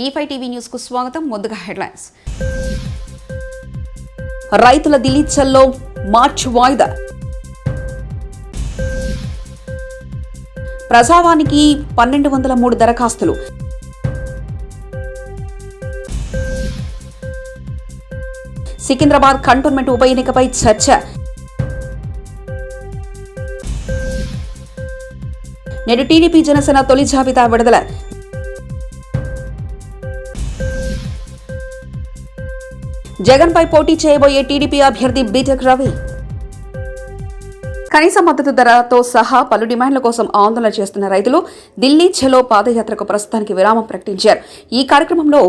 E5 TV news కు స్వాగతం. ముందుగా హెడ్లైన్స్. రైతుల ఢిల్లీ చల్లో మార్చి వాయిదా. ప్రజావానికి 1203 దరఖాస్తులు. సికింద్రాబాద్ కంటోన్మెంట్ ఉప ఎన్నికపై చర్చ. నేడు టీడీపీ జనసేన తొలి జాబితా విడుదల. జగన్ పై పోటీ చేయబోయే టీడీపీ అభ్యర్థి బీటెక్ రవి. కనీస మద్దతు ధరతో సహా పలు డిమాండ్ల కోసం ఆందోళన చేస్తున్న రైతులు ఢిల్లీ చలో పాదయాత్రకు ప్రస్తుతానికి విరామం ప్రకటించారు. ఈ కార్యక్రమంలో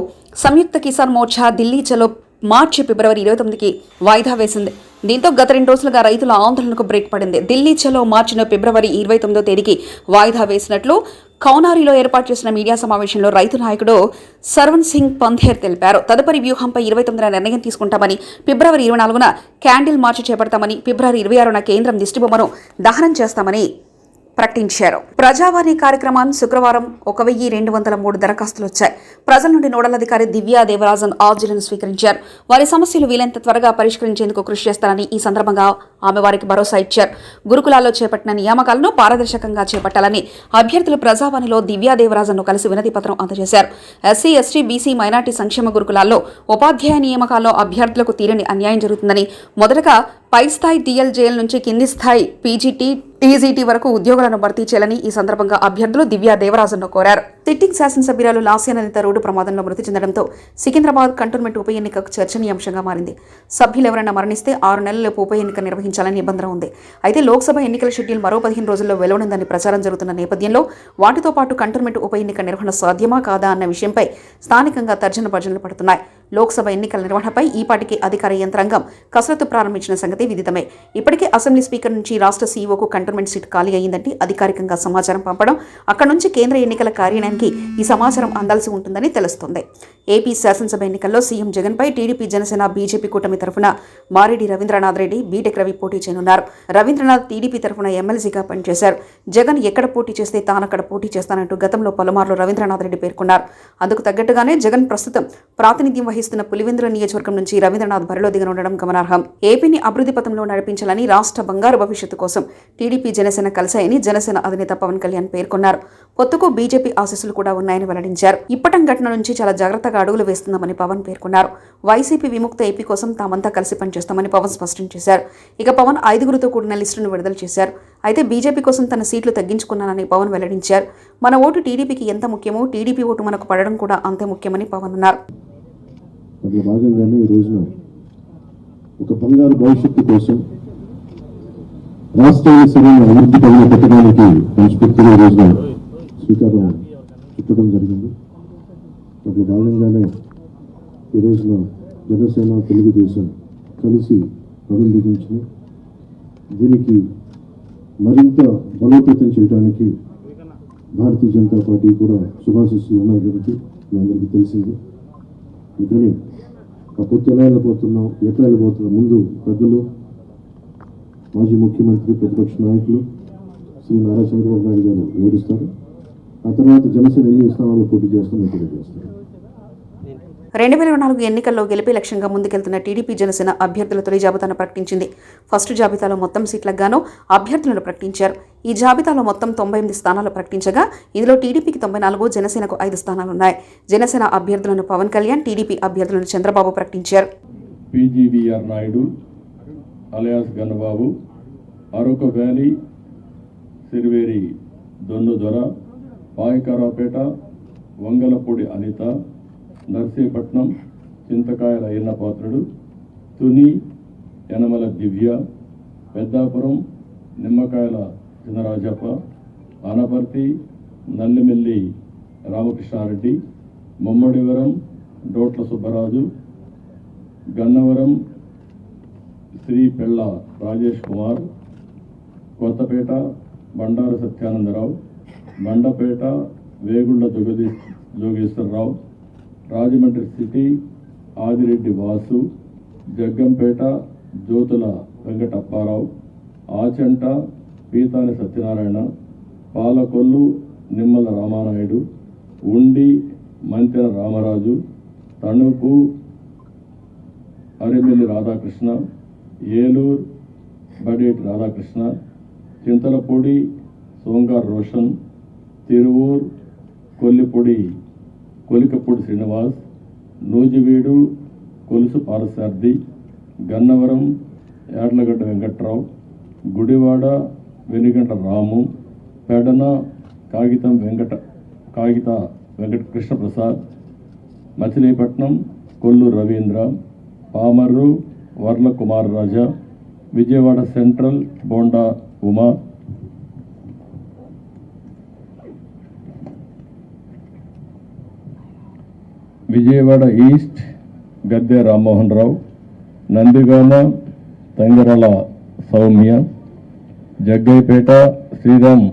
సంయుక్త కిసాన్ మోర్చా ఢిల్లీ చలో మార్చి ఫిబ్రవరి 29కి వాయిదా వేసింది. దీంతో గత 2 రోజులుగా రైతుల ఆందోళనకు బ్రేక్ పడింది. ఢిల్లీ చలో మార్చిను ఫిబ్రవరి 29వ తేదీకి వాయిదా వేసినట్లు కౌనారిలో ఏర్పాటు చేసిన మీడియా సమావేశంలో రైతు నాయకుడు సర్వన్ సింగ్ పంధేర్ తెలిపారు. తదుపరి వ్యూహంపై 29న నిర్ణయం తీసుకుంటామని, ఫిబ్రవరి 24న క్యాండిల్ మార్చి చేపడతామని, ఫిబ్రవరి 26న కేంద్రం దిష్టిబొమ్మను దహనం చేస్తామని ప్రకటించారు. ప్రజావాణి కార్యక్రమాన్ని శుక్రవారం 1203 దరఖాస్తులు వచ్చాయి. ప్రజల నుండి నోడల్ అధికారి దివ్యా దేవరాజన్ ఆర్జీలను స్వీకరించారు. వారి సమస్యలు వీలైనంత త్వరగా పరిష్కరించేందుకు కృషి చేస్తారని ఈ సందర్భంగా ఆమె వారికి భరోసా ఇచ్చారు. గురుకులాల్లో చేపట్టిన నియామకాలను పారదర్శకంగా చేపట్టాలని అభ్యర్థులు ప్రజావాణిలో దివ్యా దేవరాజన్ను కలిసి వినతి పత్రం అందజేశారు. ఎస్సీ, ఎస్టీ, బీసీ, మైనార్టీ సంక్షేమ గురుకులాల్లో ఉపాధ్యాయ నియామకాల్లో అభ్యర్థులకు తీరని అన్యాయం జరుగుతుందని, మొదటగా పై స్థాయి టీఎల్జేఎల్ నుంచి కింది స్థాయి పీజీటీ, టీజీటీ వరకు ఉద్యోగాలను భర్తీ చేయాలని ఈ సందర్భంగా అభ్యర్థులు దివ్యా దేవరాజన్ను కోరారు. సిట్టింగ్ శాసనసభ్యురాలు లాస్యానందిత రోడ్డు ప్రమాదంలో మృతి చెందడంతో సికింద్రాబాద్ కంటోన్మెంట్ ఉప ఎన్నికకు చర్చనీయాంశంగా మారింది. సభ్యులు ఎవరైనా మరణిస్తే 6 నెలలలోపు ఉప ఎన్నిక నిర్వహించాలని నిబంధన ఉంది. అయితే లోక్సభ ఎన్నికల షెడ్యూల్ మరో 15 రోజుల్లో వెలువడిందని ప్రచారం జరుగుతున్న నేపథ్యంలో వాటితో పాటు కంటోన్మెంట్ ఉప ఎన్నిక నిర్వహణ సాధ్యమా కాదా అన్న విషయంపై స్థానికంగా తర్జన భర్జనలు పడుతున్నాయి. లోక్సభ ఎన్నికల నిర్వహణపై ఈపాటికి అధికార యంత్రాంగం కసరత్తు ప్రారంభించిన సంగతి విదితమే. ఇప్పటికే అసెంబ్లీ స్పీకర్ నుంచి రాష్ట్ర సీఈఓకు కంటోన్మెంట్ సీట్ ఖాళీ అయ్యిందంటే అధికారికంగా సమాచారం పంపడం, అక్కడి నుంచి కేంద్ర ఎన్నికల కార్యాలయానికి ఈ సమాచారం అందాల్సి ఉంటుందని తెలుస్తోంది. ఏపీ శాసనసభ ఎన్నికల్లో సీఎం జగన్పై టీడీపీ, జనసేన, బీజేపీ కూటమి తరఫున మారెడ్డి రవీంద్రనాథ్ రెడ్డి, బీటెక్ రవి పోటీ చేయనున్నారు. రవీంద్రనాథ్ టీడీపీ తరఫున ఎమ్మెల్సీగా పనిచేశారు. జగన్ ఎక్కడ పోటీ చేస్తే తానక్కడ పోటీ చేస్తానంటూ గతంలో పలుమార్లు రవీంద్రనాథ్ రెడ్డి పేర్కొన్నారు. అందుకు తగ్గట్టుగానే జగన్ ప్రస్తుతం ప్రాతినిధ్యం వహిస్తున్న పులివెందుల నియోజకవర్గం నుంచి రవీంద్రనాథ్ బరిలో దిగనుండడం గమనార్హం. ఏపీని అభివృద్ధి పథంలో నడిపించాలని, రాష్ట్ర బంగారు భవిష్యత్తు కోసం టీడీపీ, జనసేన కలిశాయని జనసేన అధినేత పవన్ కళ్యాణ్ పేర్కొన్నారు. పొత్తుకు బీజేపీ ఆశీస్సులు కూడా ఉన్నాయని వెల్లడించారు. ఇప్పటం ఘటన నుంచి చాలా జాగ్రత్తగా అడుగులు వేస్తున్నామని పవన్ పేర్కొన్నారు. వైసీపీ విముక్త ఏపీ కోసం తామంతా కలిసి పనిచేస్తామని పవన్ స్పష్టం చేశారు. ఇక పవన్ 5గురితో కూడిన లిస్టును విడుదల చేశారు. అయితే బీజేపీ కోసం తన సీట్లు తగ్గించుకున్నానని పవన్ వెల్లడించారు. మన ఓటు టీడీపీకి ఎంత ముఖ్యమో టీడీపీ ఓటు మనకు పడడం కూడా అంతే ముఖ్యమని పవన్ అన్నారు. అందులో భాగంగానే ఈ రోజున ఒక బంగారు భవిష్యత్తు కోసం రాష్ట్రాన్ని సరైన అభివృద్ధి పనులు పెట్టడానికి మనస్ఫూర్తిగా ఈ రోజున శ్రీకారం చుట్టడం జరిగింది. అందులో భాగంగానే ఈ రోజున జనసేన, తెలుగుదేశం కలిసి పనులు దిగించింది. దీనికి మరింత బలోపేతం చేయడానికి భారతీయ జనతా పార్టీ కూడా శుభాశిస్సులు ఉన్నాయని మీ అందరికీ తెలిసింది. అందుకని ఆ పొత్తు ఎట్లా వెళ్ళిపోతున్నాం ముందు పెద్దలు, మాజీ ముఖ్యమంత్రి, ప్రతిపక్ష నాయకులు శ్రీ నారా చంద్రబాబు నాయుడు గారు వివరిస్తారు. ఆ తర్వాత జనసేన ఎన్ని స్థానాల్లో పోటీ చేస్తామో తెలియజేస్తారు. 2024 ఎన్నికల్లో గెలిపే లక్ష్యంగా ముందుకెళ్తున్న టీడీపీ, జనసేన అభ్యర్థుల తొలి జాబితాను ప్రకటించింది. ఫస్ట్ జాబితాలో మొత్తం సీట్లకు గాను అభ్యర్థులను ప్రకటించారు. ఈ జాబితాలో మొత్తం 98 స్థానాలు ప్రకటించగా ఇందులో టీడీపీకి 94, జనసేనకు 5 స్థానాలున్నాయి. జనసేన అభ్యర్థులను పవన్ కళ్యాణ్, టీడీపీ అభ్యర్థులను చంద్రబాబు ప్రకటించారు. PGVR Naidu alias Gannababu, అరొక valley, Siriveri Donnudora, Payakaraopeta, Vangalapudi Anitha, Narsipatnam, చింతకాయల అయ్యన్నపాత్రుడు, తుని, యనమల దివ్య, పెద్దాపురం, నిమ్మకాయల చినరాజప్ప, ఆనపర్తి, నల్లిమెల్లి రామకృష్ణారెడ్డి, ముమ్మడివరం, డోట్ల సుబ్బరాజు, గన్నవరం శ్రీ పెళ్ళ రాజేష్ కుమార్, కొత్తపేట బండారు సత్యానందరావు, బండపేట వేగుళ్ల జోగేశ్వరరావు, రాజమండ్రి సిటీ ఆదిరెడ్డి వాసు, జగ్గంపేట జ్యోతుల వెంకటప్పారావు, ఆచంట పీతాని సత్యనారాయణ, పాలకొల్లు నిమ్మల రామానాయుడు, ఉండి మంతెన రామరాజు, తణుకు అరిమెల్లి రాధాకృష్ణ, ఏలూరు బడేటి రాధాకృష్ణ, చింతలపూడి సోంగార్ రోషన్, తిరువూర్ కొలికపూడి శ్రీనివాస్, నూజివీడు కొలుసు పారసారథి, గన్నవరం యాడ్లగడ్డ వెంకట్రావు, గుడివాడ వెనుగంట రాము, పెడన కాగిత వెంకట కృష్ణప్రసాద్, మచిలీపట్నం కొల్లు రవీంద్ర, పామర్రు వర్ల కుమార్ రాజా, విజయవాడ సెంట్రల్ బోండా ఉమా, విజయవాడ ఈస్ట్ గద్దె రామ్మోహన్ రావు, నందిగామ తంగరల సౌమ్య, జగ్గైపేట శ్రీరామ్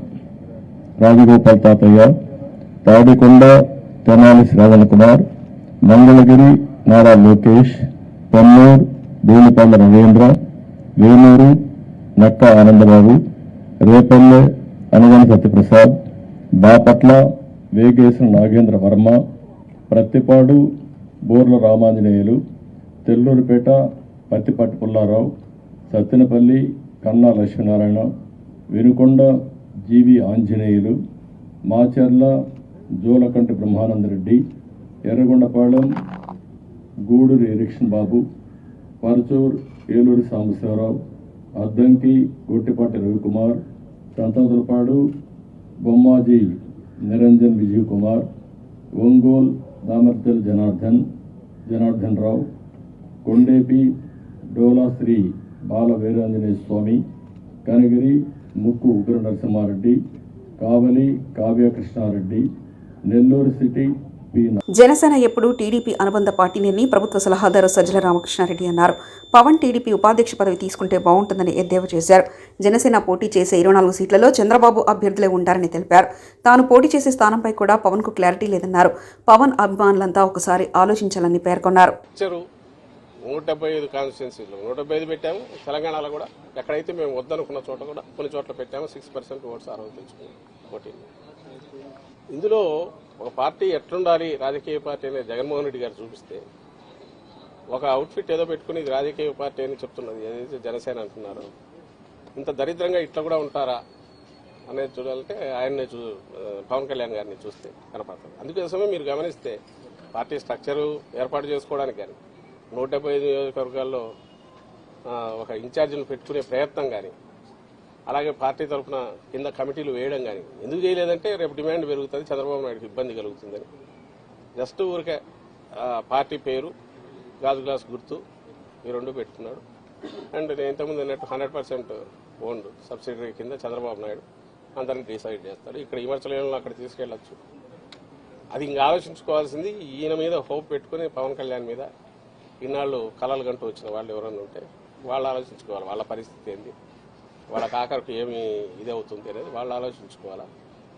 రాజగోపాల్ తాతయ్య, తాడికొండ తెనాలి శ్రావణ్ కుమార్, మంగళగిరి నారా లోకేష్, పొన్నూరు భూమిపల్ల రవీంద్ర, వేలూరు నక్క ఆనందబాబు, రేపల్లె అనగని సత్యప్రసాద్, బాపట్ల వేగేశ్వర నాగేంద్ర వర్మ, ప్రత్తిపాడు బోర్ల రామాంజనేయులు, తెల్లూరుపేట పత్తిపాటి పుల్లారావు, సత్తెనపల్లి కన్నా లక్ష్మీనారాయణ, వినుకొండ జీవి ఆంజనేయులు, మాచర్ల జోలకంటి బ్రహ్మానందరెడ్డి, ఎర్రగొండపాళెం గూడూరు ఎరిక్షన్ బాబు, పరచూర్ ఏలూరి సాంబశివరావు, అద్దంకి గొట్టిపాటి రవికుమార్, సంతనతులపాడు బొమ్మాజీ నిరంజన్ విజయ్ కుమార్, ఒంగోల్ దామర్దల్ జనార్దన్ రావు, కొండేపి డోలా శ్రీ బాల వీరాంజనేయ స్వామి, కనగిరి ముక్కు ఉగ్ర నరసింహారెడ్డి, కావలి కావ్య కృష్ణారెడ్డి, నెల్లూరు సిటీ జనసేన ఎప్పుడు టీడీపీ అనుబంధ పార్టీని ప్రభుత్వ సలహాదారు సజ్జల రామకృష్ణారెడ్డి అన్నారు. పవన్ టీడీపీ ఉపాధ్యక్ష పదవి తీసుకుంటే బాగుంటుందని ఎద్దేవా చేశారు. జనసేన పోటీ చేసే 24 సీట్లలో చంద్రబాబు అభ్యర్థులే ఉంటారని తెలిపారు. తాను పోటీ చేసే స్థానంపై కూడా పవన్ కు క్లారిటీ లేదన్నారు. పవన్ అభిమానులంతా ఒకసారి ఆలోచించాలని పేర్కొన్నారు. 175 కాన్స్టిట్యున్సీలు 175 పెట్టాము. తెలంగాణలో కూడా ఎక్కడైతే మేము వద్దనుకున్న చోట కూడా కొన్ని చోట్ల పెట్టాము. 6% ఓట్స్ ఆ రోజు తెచ్చుకున్నాం పోటీ. ఇందులో ఒక పార్టీ ఎట్లుండాలి రాజకీయ పార్టీ అనేది జగన్మోహన్ రెడ్డి గారు చూపిస్తే, ఒక అవుట్ఫిట్ ఏదో పెట్టుకుని ఇది రాజకీయ పార్టీ అని చెప్తున్నది ఏదైతే జనసేన అంటున్నారో, ఇంత దరిద్రంగా ఇట్లా కూడా ఉంటారా అనేది చూడాలంటే ఆయన్ని పవన్ కళ్యాణ్ గారిని చూస్తే కనపడుతుంది. అందుకోసమే మీరు గమనిస్తే పార్టీ స్ట్రక్చరు ఏర్పాటు చేసుకోవడానికి కానీ 175 నియోజకవర్గాల్లో ఒక ఇన్ఛార్జిని పెట్టుకునే ప్రయత్నం కానీ, అలాగే పార్టీ తరఫున కింద కమిటీలు వేయడం కానీ ఎందుకు చేయలేదంటే రేపు డిమాండ్ పెరుగుతుంది, చంద్రబాబు నాయుడుకి ఇబ్బంది కలుగుతుందని. జస్ట్ ఊరికే పార్టీ పేరు, గాజు గ్లాస్ గుర్తు ఈ రెండు పెట్టుకున్నాడు. అండ్ నేను ఇంతకుముందు అన్నట్టు 100% ఓన్డ్ సబ్సిడరీ కింద చంద్రబాబు నాయుడు అందరినీ డిసైడ్ చేస్తాడు. ఇక్కడ విమర్శలను అక్కడ తీసుకెళ్లొచ్చు. అది ఇంకా ఆలోచించుకోవాల్సింది ఈయన మీద హోప్ పెట్టుకుని పవన్ కళ్యాణ్ మీద ఇన్నాళ్ళు కలలు గంటూ వచ్చిన వాళ్ళు ఎవరన్నా ఉంటే వాళ్ళు ఆలోచించుకోవాలి. వాళ్ళ పరిస్థితి ఏంది, వాళ్ళకి ఆఖరికి ఏమి ఇది అవుతుంది అనేది వాళ్ళు ఆలోచించుకోవాలా.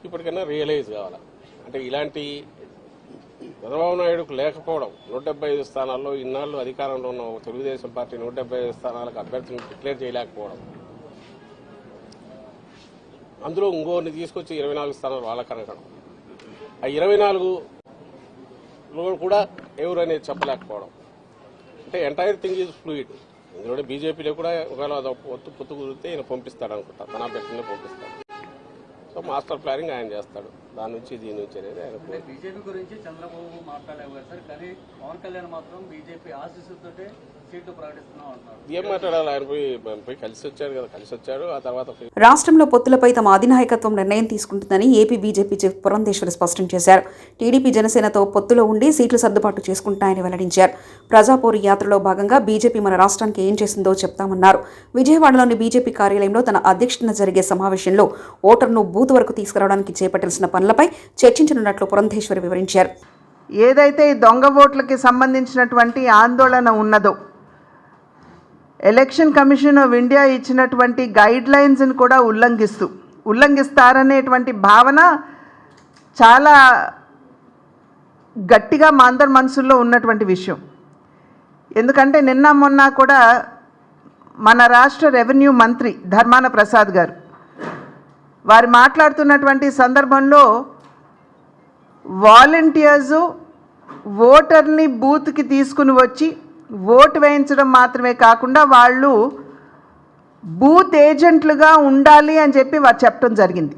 ఇప్పటికైనా రియలైజ్ కావాలా. అంటే ఇలాంటి చంద్రబాబు నాయుడుకు లేకపోవడం, 175 స్థానాల్లో ఇన్నాళ్ళు అధికారంలో ఉన్న తెలుగుదేశం పార్టీ 175 స్థానాలకు అభ్యర్థులను డిక్లేర్ చేయలేకపోవడం, అందులో ఇంకోరిని తీసుకొచ్చి 24 స్థానాలు వాళ్ళకి అనగడం, ఆ 24లో కూడా ఎవరు అనేది చెప్పలేకపోవడం. అంటే ఎంటైర్ థింగ్ ఈజ్ ఫ్లూయిడ్. ఇందులో బీజేపీలో కూడా ఒకవేళ పొత్తు కుదిరితే ఈయన పంపిస్తాడు అనుకుంటా, తన అభ్యర్థులనే పంపిస్తాడు. సో మాస్టర్ ప్లానింగ్ ఆయన చేస్తాడు. దాని నుంచి దీని నుంచి అనేది ఆయన. బీజేపీ గురించి చంద్రబాబు మాట్లాడలేవు సార్, కానీ పవన్ కళ్యాణ్ మాత్రం బీజేపీ ఆశీస్సులతో సీట్లు ప్రకటిస్తున్నాం అంటున్నారు. ఏం మాట్లాడాలి, ఆయన పోయి కలిసి వచ్చాడు కదా, కలిసి వచ్చాడు. ఆ తర్వాత రాష్ట్రంలో పొత్తులపై తమ అధినాయకత్వం నిర్ణయం తీసుకుంటుందని ఏపీ బీజేపీ చీఫ్ పురంధేశ్వరి స్పష్టం చేశారు. టీడీపీ జనసేనతో పొత్తులో ఉండి సీట్లు సర్దుబాటు చేసుకుంటాయని వెల్లడించారు. ప్రజాపోరు యాత్రలో భాగంగా బీజేపీ మన రాష్ట్రానికి ఏం చేసిందో చెప్తామన్నారు. విజయవాడలోని బీజేపీ కార్యాలయంలో తన అధ్యక్షతన జరిగే సమావేశంలో ఓటర్ను బూత్ వరకు తీసుకురావడానికి చేపట్టాల్సిన పనులపై చర్చించనున్నట్లు పురంధేశ్వరి వివరించారు. ఏదైతే దొంగ ఓట్లకి సంబంధించినటువంటి ఆందోళన ఉన్నదో, ఎలక్షన్ కమిషన్ ఆఫ్ ఇండియా ఇచ్చినటువంటి గైడ్ లైన్స్ని కూడా ఉల్లంఘిస్తారనేటువంటి భావన చాలా గట్టిగా మా అందరి మనసుల్లో ఉన్నటువంటి విషయం. ఎందుకంటే నిన్న మొన్న కూడా మన రాష్ట్ర రెవెన్యూ మంత్రి ధర్మాన ప్రసాద్ గారు వారు మాట్లాడుతున్నటువంటి సందర్భంలో వాలంటీర్సు ఓటర్ని బూత్కి తీసుకుని వచ్చి ఓటు వేయించడం మాత్రమే కాకుండా వాళ్ళు బూత్ ఏజెంట్లుగా ఉండాలి అని చెప్పి వారు చెప్పడం జరిగింది.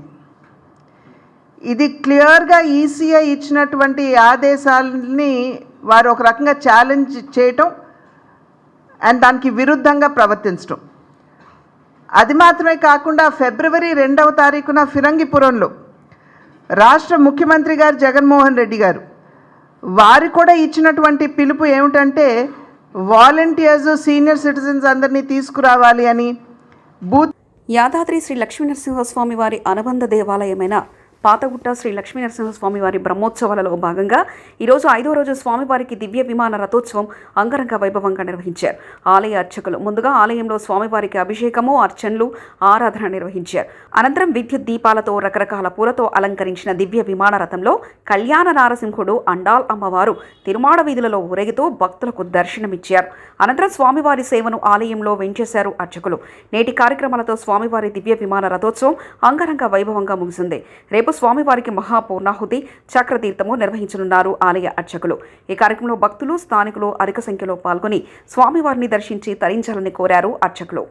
ఇది క్లియర్గా ఈసీఐ ఇచ్చినటువంటి ఆదేశాలని వారు ఒక రకంగా ఛాలెంజ్ చేయటం అండ్ దానికి విరుద్ధంగా ప్రవర్తించడం. అది మాత్రమే కాకుండా ఫిబ్రవరి 2వ తారీఖున ఫిరంగిపురంలో రాష్ట్ర ముఖ్యమంత్రి గారు జగన్మోహన్ రెడ్డి గారు వారు కూడా ఇచ్చినటువంటి పిలుపు ఏమిటంటే వాలంటీర్స్ సీనియర్ సిటిజన్స్ అందరినీ తీసుకురావాలి అని. బూత్ యాదాద్రి శ్రీ లక్ష్మీనరసింహస్వామి వారి అనుబంధ దేవాలయమైన పాతగుట్ట శ్రీ లక్ష్మీనరసింహస్వామి వారి బ్రహ్మోత్సవాలలో భాగంగా ఈరోజు 5వ రోజు స్వామివారికి దివ్య విమాన రథోత్సవం అంగరంగ వైభవంగా నిర్వహించారు. ఆలయ అర్చకులు ముందుగా ఆలయంలో స్వామివారికి అభిషేకము, అర్చనలు, ఆరాధన నిర్వహించారు. అనంతరం విద్యుత్ దీపాలతో రకరకాల పూలతో అలంకరించిన దివ్య విమాన రథంలో కళ్యాణ నారసింహుడు, అండాల్ అమ్మవారు తిరుమాడ వీధులలో ఊరేగుతూ భక్తులకు దర్శనమిచ్చారు. అనంతరం స్వామివారి సేవను ఆలయంలో వెంచేశారు అర్చకులు. నేటి కార్యక్రమాలతో స్వామివారి దివ్య విమాన రథోత్సవం అంగరంగ వైభవంగా ముగిసింది. రేపు స్వామివారికి మహాపూర్ణాహుతి, చక్రతీర్థము నిర్వహించనున్నారు ఆలయ అర్చకులు. ఈ కార్యక్రమంలో భక్తులు, స్థానికులు అధిక సంఖ్యలో పాల్గొని స్వామివారిని దర్శించి తరించాలని కోరారు అర్చకులు.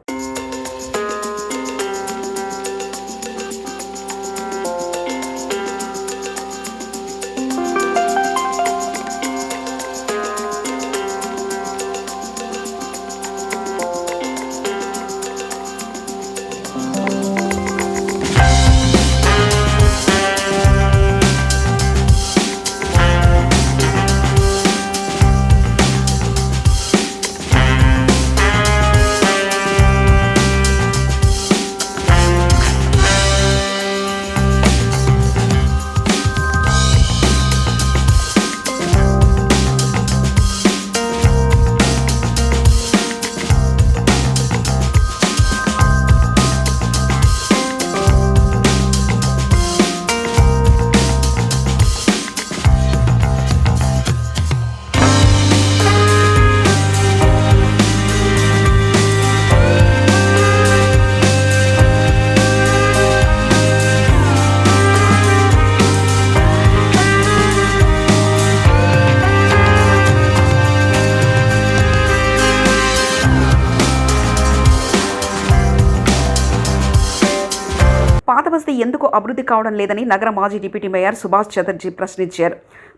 పాతబస్తీ ఎందుకు అభివృద్ధి కావడం లేదని నగర మాజీ డిప్యూటీ మేయర్ సుభాష్ చటర్జీ ప్రశ్నించారు.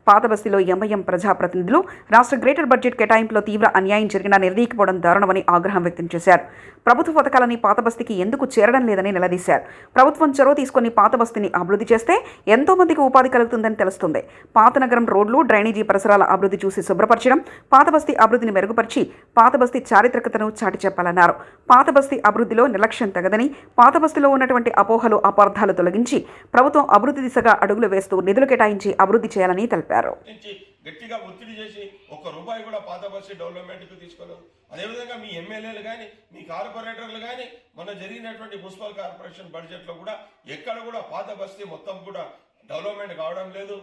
పాతబస్తీలో ఎంఐఎం ప్రజాప్రతినిధులు రాష్ట్ర గ్రేటర్ బడ్జెట్ కేటాయింపులో తీవ్ర అన్యాయం జరిగినా నిర్ణయించకపోవడం దారుణమని ఆగ్రహం వ్యక్తం చేశారు. ప్రభుత్వ పథకాలని పాతబస్తీకి ఎందుకు చేరడం లేదని నిలదీశారు. ప్రభుత్వం చొరవ తీసుకుని పాతబస్తీని అభివృద్ధి చేస్తే ఎంతో మందికి ఉపాధి కలుగుతుందని తెలుస్తుంది. పాత నగరం రోడ్లు, డ్రైనేజీ పరిసరాల అభివృద్ధి చూసి శుభ్రపరచడం, పాతబస్తీ అభివృద్ధిని మెరుగుపరిచి పాతబస్తీ చారిత్రకతను చాటి చెప్పాలన్నారు. పాతబస్తీ అభివృద్ధిలో నిర్లక్ష్యం తగదని, పాతబస్తీలో ఉన్నటువంటి అపోహలు, అపార్థాలు తొలగించి ప్రభుత్వం అభివృద్ధి దిశగా అడుగులు వేస్తూ నిధులు కేటాయించి అభివృద్ధి చేయాలని తెలిపారు. గట్టిగా ఒత్తిడి చేసి ₹1 కూడా పాత బస్తీ డెవలప్మెంట్కి తీసుకోలేదు. అదేవిధంగా మీ ఎమ్మెల్యేలు కానీ, మీ కార్పొరేటర్లు కానీ మొన్న జరిగినటువంటి మున్సిపల్ కార్పొరేషన్ బడ్జెట్లో కూడా ఎక్కడ కూడా పాత బస్తీ మొత్తం కూడా డెవలప్మెంట్ కావడం లేదు.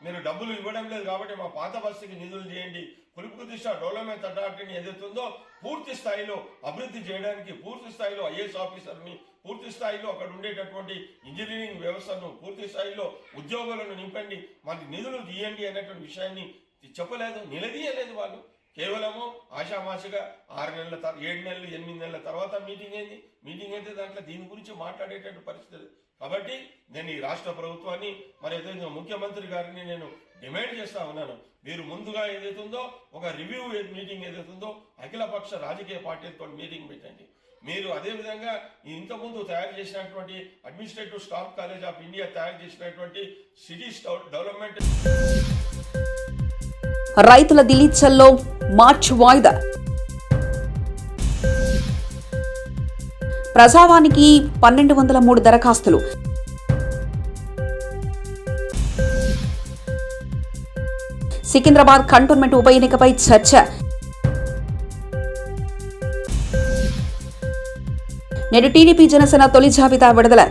మీరు డబ్బులు ఇవ్వడం లేదు కాబట్టి మా పాత బస్తీకి నిధులు చేయండి. పులిపుదిశ డెవలప్మెంట్ అథారిటీని ఏదైతుందో పూర్తి స్థాయిలో అభివృద్ధి చేయడానికి, పూర్తి స్థాయిలో ఐఏఎస్ ఆఫీసర్ని, పూర్తి స్థాయిలో అక్కడ ఉండేటటువంటి ఇంజనీరింగ్ వ్యవస్థను, పూర్తి స్థాయిలో ఉద్యోగులను నింపండి, మనకి నిధులు తీయండి అనేటువంటి విషయాన్ని చెప్పలేదు, నిలదీయలేదు. వాళ్ళు కేవలము ఆషామాషిగా 6 నెలల 7 నెలలు 8 నెలల తర్వాత మీటింగ్ అయితే దాంట్లో దీని గురించి మాట్లాడేటటువంటి పరిస్థితి. కాబట్టి నేను ఈ రాష్ట్ర ప్రభుత్వాన్ని, మరి ఏదైతే ముఖ్యమంత్రి గారిని నేను డిమాండ్ చేస్తా ఉన్నాను, మీరు ముందుగా ఏదైతుందో ఒక రివ్యూ మీటింగ్ ఏదైతుందో అఖిలపక్ష రాజకీయ పార్టీలతో మీటింగ్ పెట్టండి. మీరు అదేవిధంగా ఇంతకుముందు తయారు చేసినటువంటి administrative staff college of India తయారు చేసినటువంటి సిటీ డెవలప్మెంట్. రైతుల దిలీచల్లో మార్చి వాయిదా. ప్రజావానికి 1203 దరఖాస్తులు. సికింద్రాబాద్ కంటోన్మెంట్ ఉప ఎన్నికపై చర్చ. నేడు టీడీపీ జనసేన తొలి జాబితా విడుదల.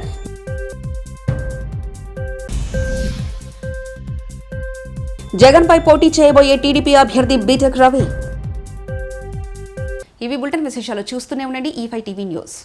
జగన్పై పోటీ చేయబోయే టీడీపీ అభ్యర్థి బీటెక్ రవి. ఇవి బులెటిన్ విశేషాలు. చూస్తూనే ఉండండి E5 టీవీ న్యూస్.